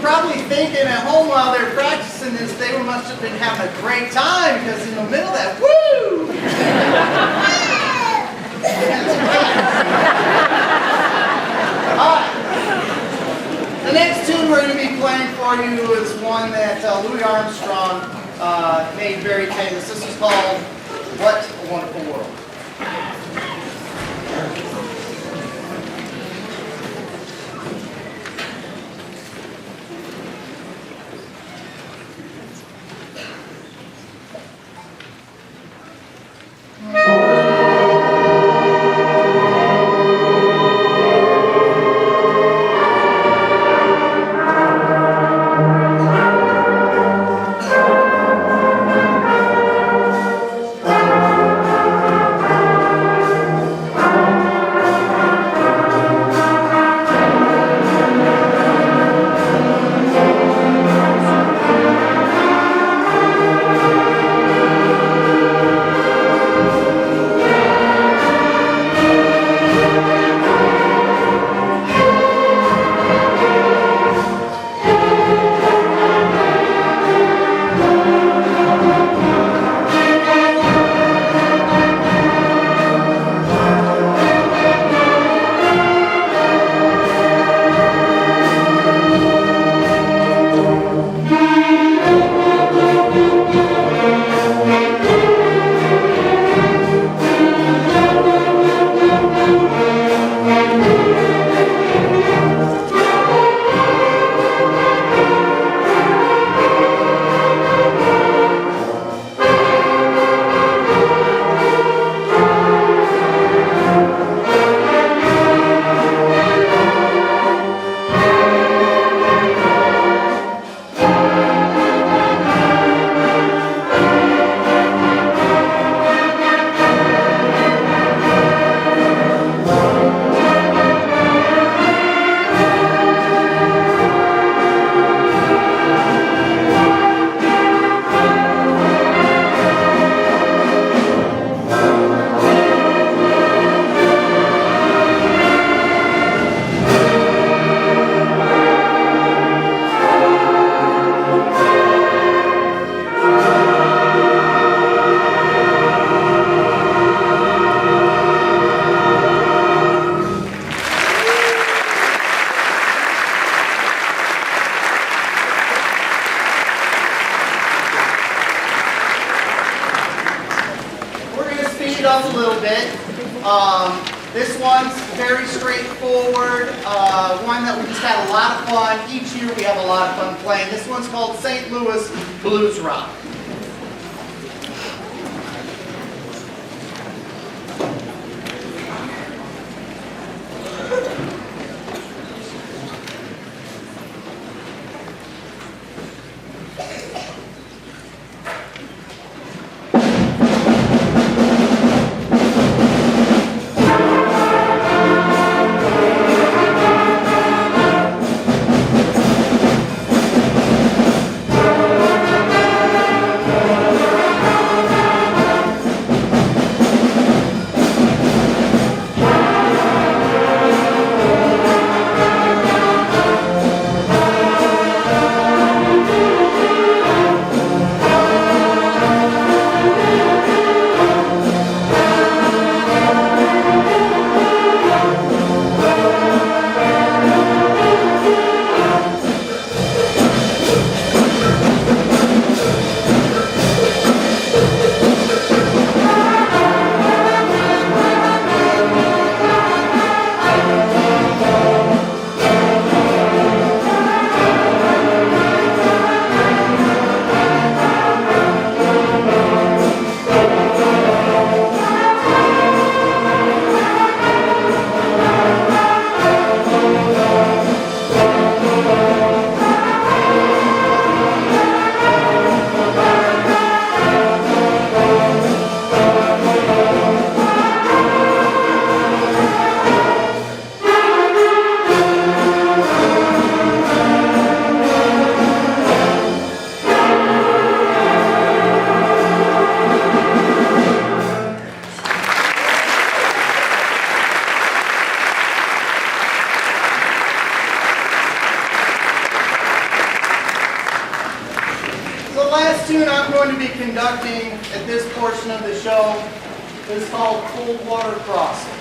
Probably thinking at home while they're practicing this, they must have been having a great time because in the middle of that, woo! Alright. The next tune we're going to be playing for you is one that Louis Armstrong made very famous. This is called What a Wonderful World. up a little bit. This one's very straightforward, one that we just had a lot of fun. Each year we have a lot of fun playing. This one's called St. Louis Blues Rock. The last tune I'm going to be conducting at this portion of the show is called Cold Water Crossing.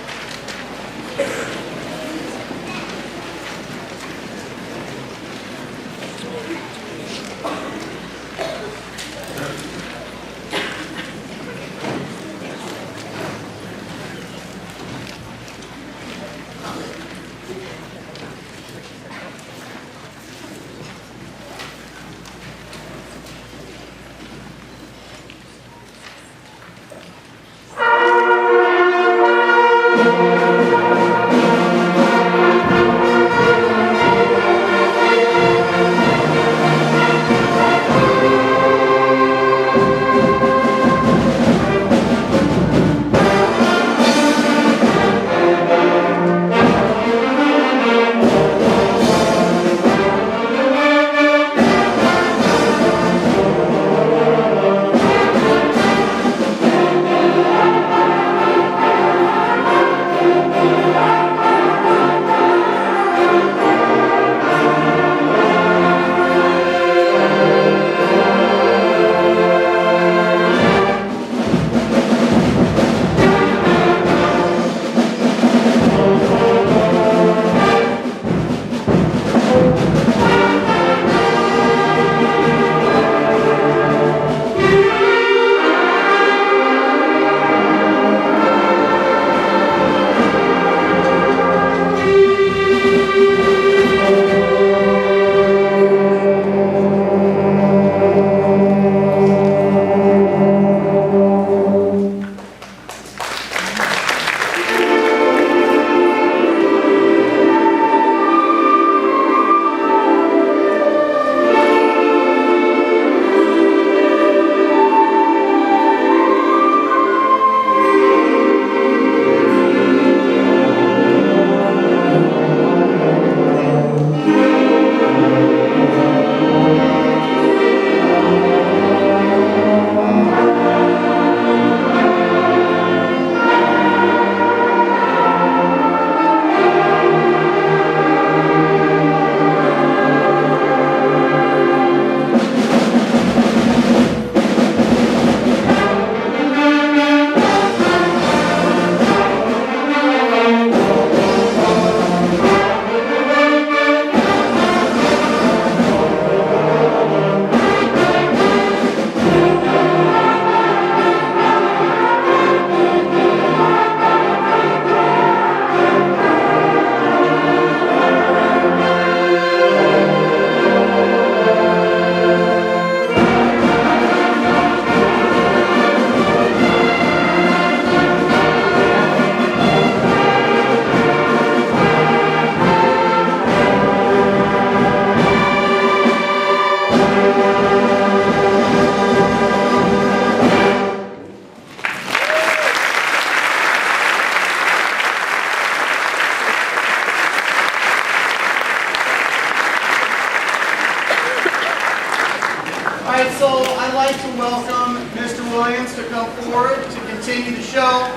welcome Mr. Williams to come forward to continue the show.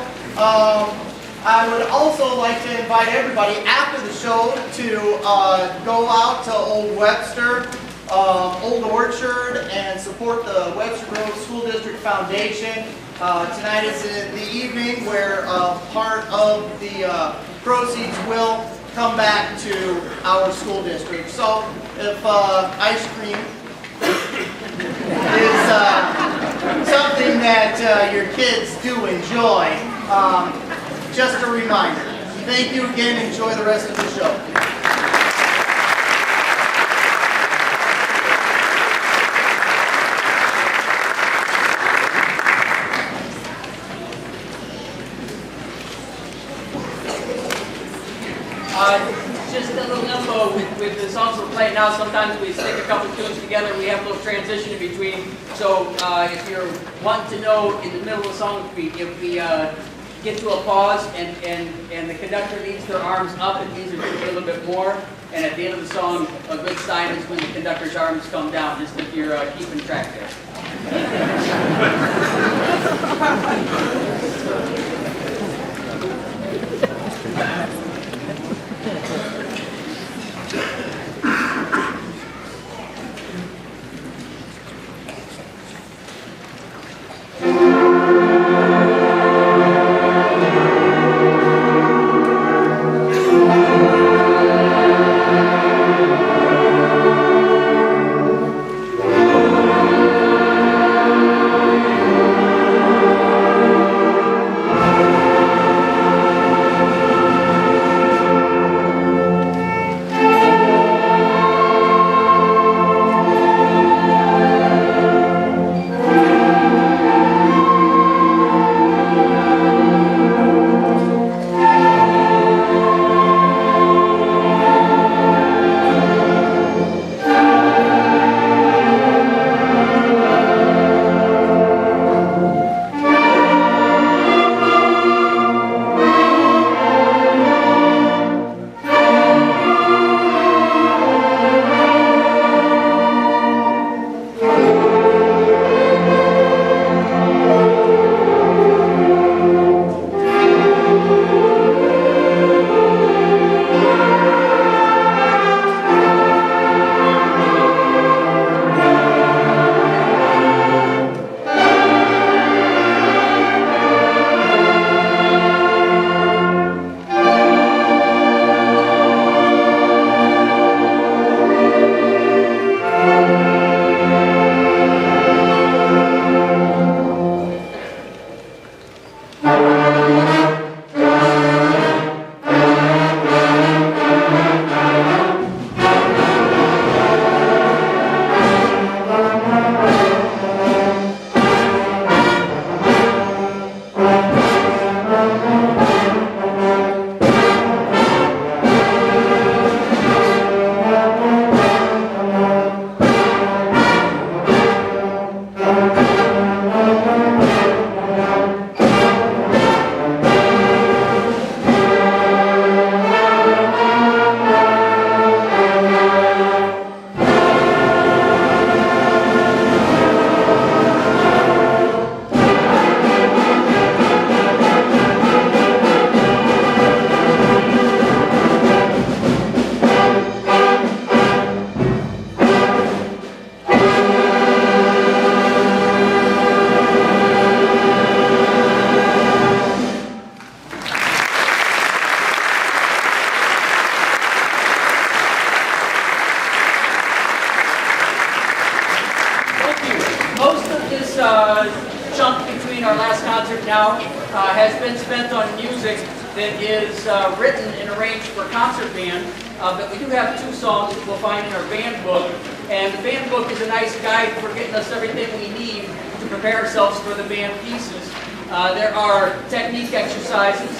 I would also like to invite everybody after the show to go out to Old Webster, Old Orchard, and support the Webster Grove School District Foundation. Tonight is the evening where part of the proceeds will come back to our school district. So if ice cream is something that your kids do enjoy, just a reminder. Thank you again. Enjoy the rest of the show. Just a little info with the songs we're playing now. Sometimes we stick a couple tunes together. We have a little transition in between. So if you're wanting to know in the middle of the song, if we get to a pause and the conductor leads their arms up, it means there's going to be a little bit more. And at the end of the song, a good sign is when the conductor's arms come down, just if you're keeping track there. Chunk between our last concert now has been spent on music that is written and arranged for concert band. But we do have two songs that we'll find in our band book. And the band book is a nice guide for getting us everything we need to prepare ourselves for the band pieces. There are technique exercises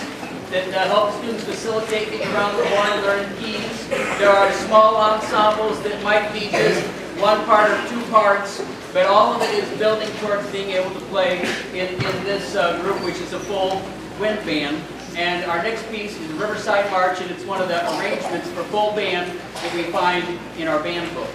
that help students facilitate getting around the horn and learning keys. There are small ensembles that might be just one part or two parts, but all of it is building towards being able to play in this group, which is a full wind band. And our next piece is Riverside March, and it's one of the arrangements for full band that we find in our band book.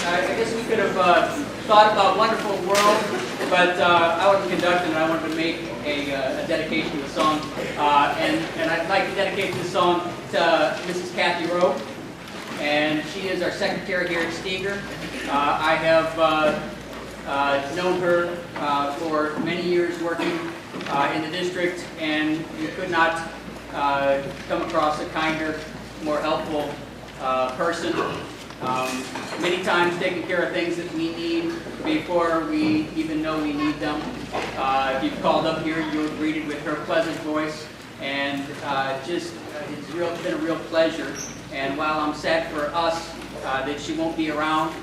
I guess we could have thought about Wonderful World, but I wasn't conducting, and I wanted to make a dedication to the song. And I'd like to dedicate this song to Mrs. Kathy Rowe, and she is our secretary here at Steger. I have known her for many years working in the district, and we could not come across a kinder, more helpful person. Many times taking care of things that we need before we even know we need them. If you've called up here, you were greeted with her pleasant voice, and it's been a real pleasure. And while I'm sad for us that she won't be around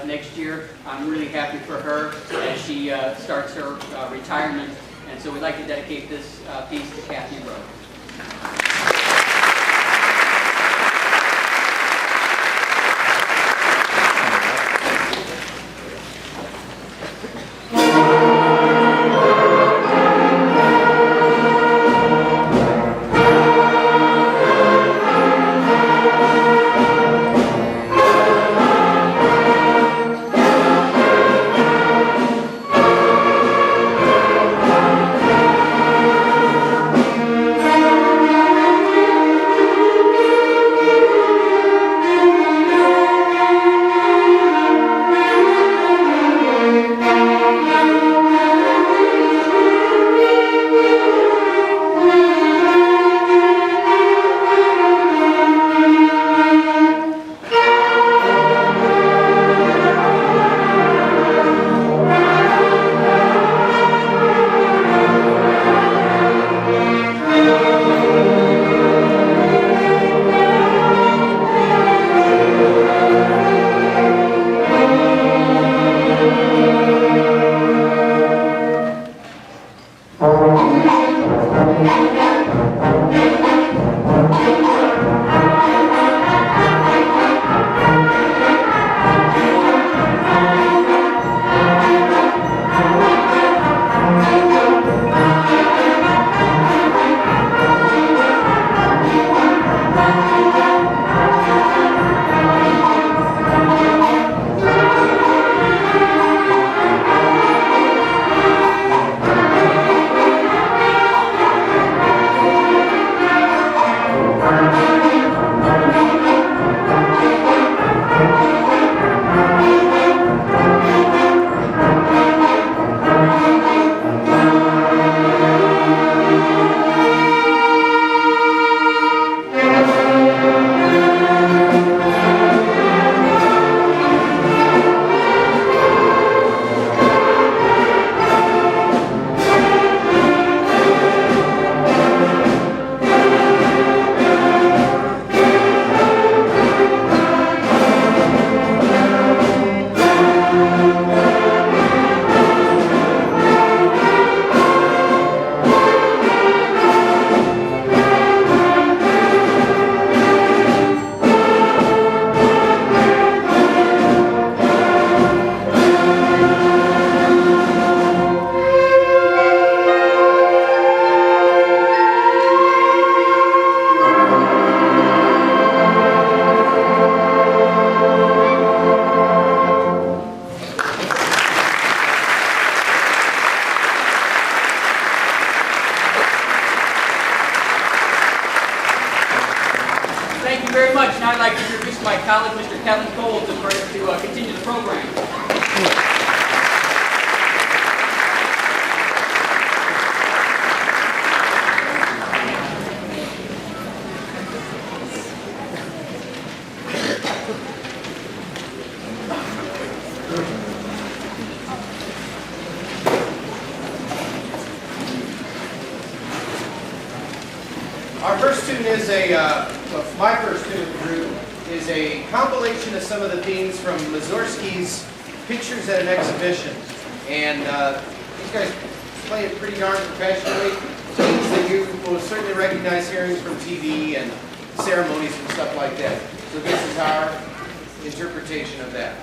next year, I'm really happy for her as she starts her retirement. And so we'd like to dedicate this piece to Kathy Rowe. Very much. Now I'd like to introduce my colleague, Mr. Kevin Cole, to continue the program. Our first tune is my first tune of the group is a compilation of some of the themes from Mussorgsky's Pictures at an Exhibition. And these guys play it pretty darn professionally. Themes that you will certainly recognize hearings from TV and ceremonies and stuff like that. So this is our interpretation of that.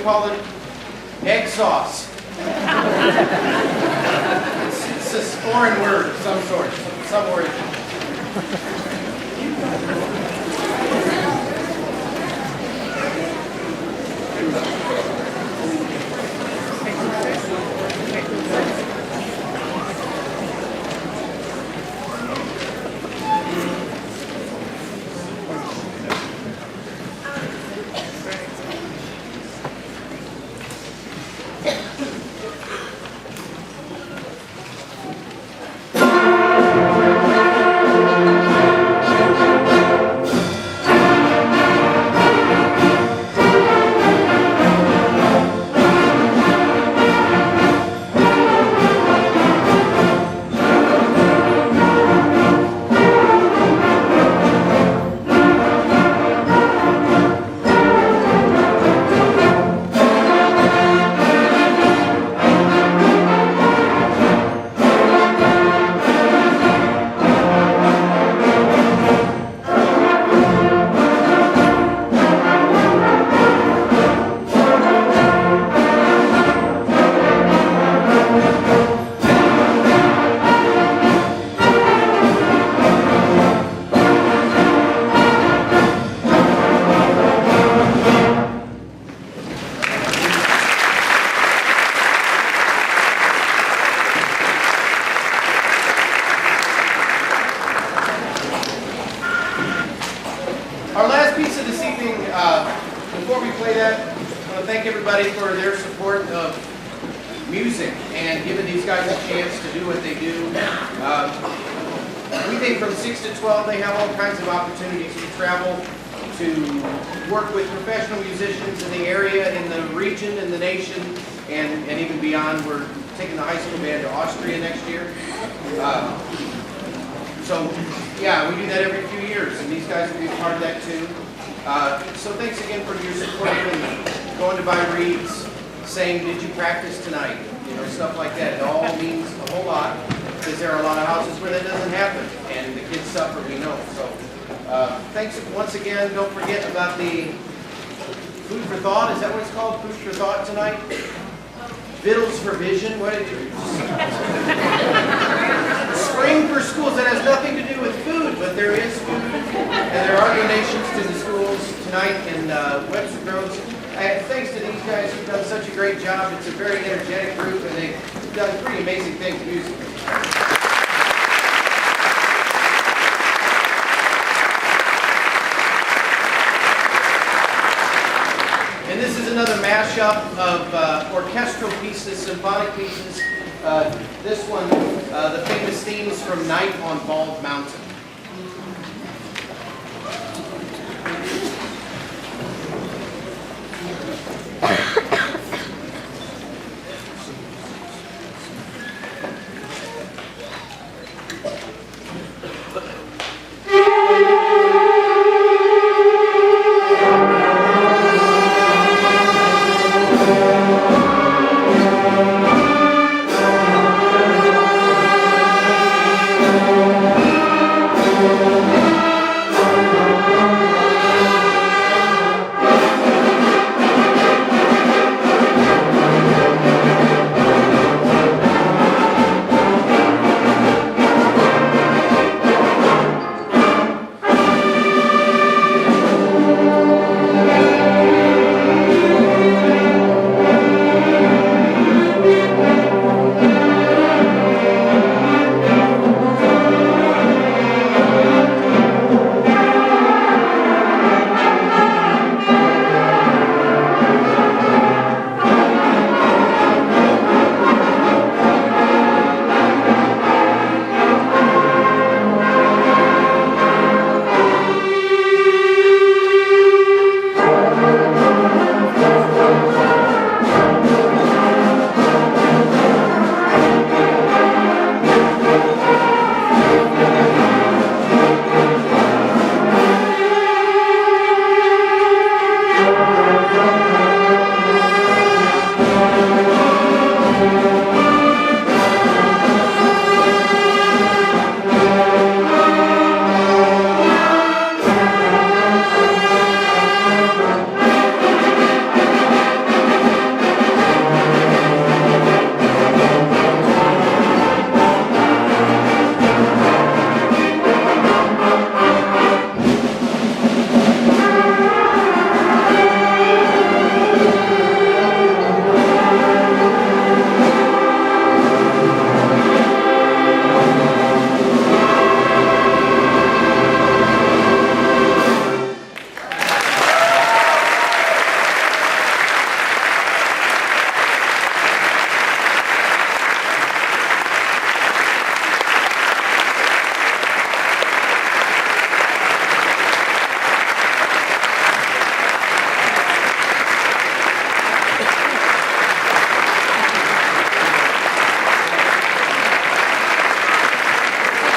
call it egg sauce. It's a foreign word of some sort, some origin. Our last piece of this evening, before we play that, I want to thank everybody for their support of music and giving these guys a chance to do what they do. We think from 6 to 12 they have all kinds of opportunities to travel, to work with professional musicians in the area, in the region, in the nation, and even beyond. We're taking the high school band to Austria next year. So, yeah, we do that every few years, and these guys will be a part of that too. So thanks again for your support and going to buy reeds, saying, did you practice tonight? You know, stuff like that. It all means a whole lot, because there are a lot of houses where that doesn't happen, and the kids suffer, we know. So, thanks once again. Don't forget about the Food for Thought. Is that what it's called? Food for Thought tonight? Vittles for Vision. What did you... Spring for Schools. That has nothing to do with food, but there is food, and there are donations to the schools tonight in Webster Groves. Thanks to these guys who've done such a great job. It's a very energetic group, and they've done pretty amazing things musically. And this is another mashup of orchestral pieces, symphonic pieces. This one, the famous themes from Night on Bald Mountain.